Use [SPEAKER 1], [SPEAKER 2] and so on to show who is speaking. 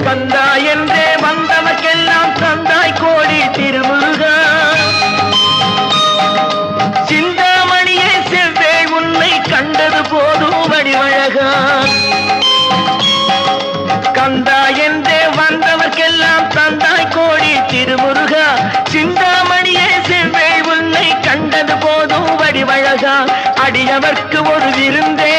[SPEAKER 1] கந்தா என்றே வந்தவர்க்கெல்லாம் தந்தாய் கோடி திருமுருகா. சிந்தாமணியே செவ்வே உன்னை கண்டது போதும் வடிவழகா. கந்தா என்றே வந்தவர்க்கெல்லாம் தந்தாய் கோடி திருமுருகா. சிந்தாமணியே செவ்வே உன்னை கண்டது போதும் வடிவழகா. அடியவர்க்கு ஒரு விருந்தே